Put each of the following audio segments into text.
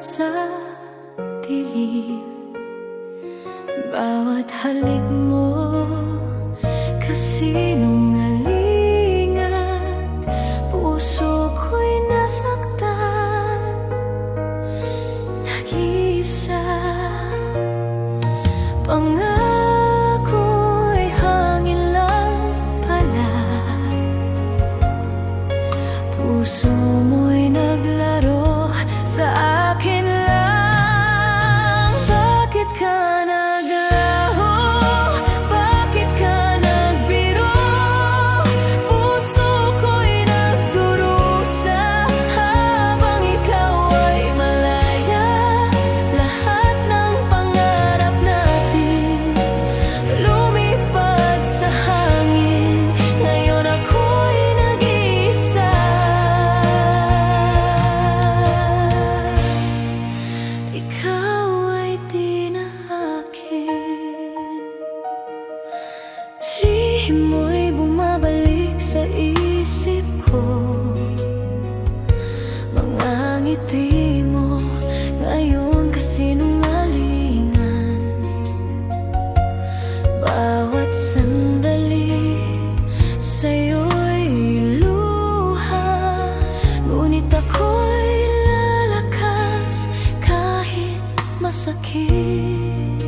sa dilim. Bawat halik mo kasinungalingan, puso ko'y nasaktan, nag-iisa. Pangako'y hangin lang pala, puso mo'y naglaro sa akin lang. Bakit ka naglaho? Bakit ka nagbiro? Puso ko'y nagdurusa habang ikaw ay malaya. Lahat ng pangarap natin lumipad sa hangin. Ngayon ako'y nag-iisa. Ikaw ay di na akin. Lihim mo'y bumabalik sa isip ko, mga ngiti mo ngayon kasinungalingan. Bawat sandali sa'yo'y luha, ngunit ako'y lalakas kahit masakit.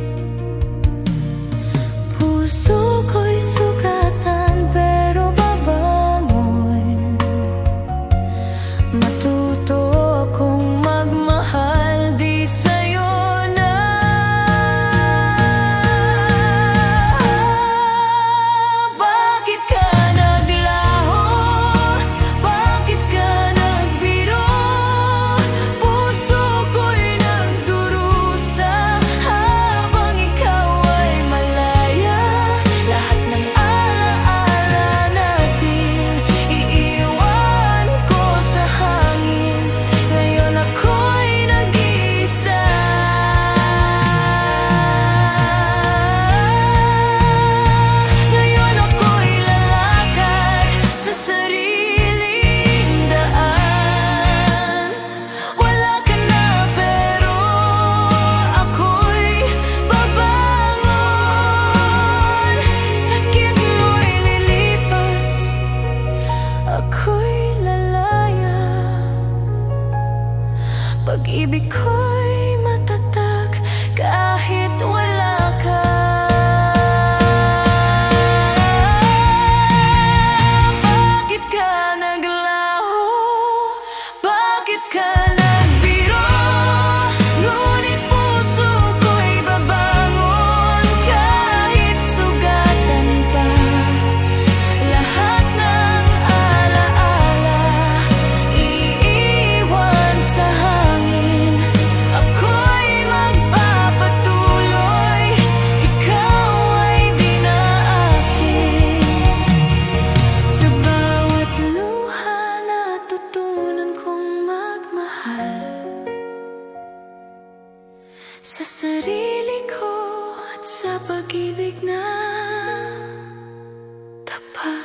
Puso ko'y sugatan pero babangon. Matuto akong magmahal di sa'yo na. Bakit ka naglaho? Bakit ka nagbiro? Puso ko'y nagdurusa habang ikaw ay malaya. Lahat ng alaala natin iiwan ko sa hangin. Ngayon ako'y nag-iisa. Ngayon ako'y lalakad sa sariling daan. Wala ka na pero ako'y babangon. Sakit mo'y lilipas, ako'y lalaya. Pag-ibig ko'y matatag kahit wala ka. Bakit ka naglaho? Bakit ka nagbiro? Ngunit puso ko'y babangon kahit sugatan pa. Lahat ng alaala iiwan sa hangin. Ako'y magpapatuloy, ikaw ay di na akin. Sa bawat luha natutunan kong magmahal, sa sarili ko at sa pag-ibig na tapat.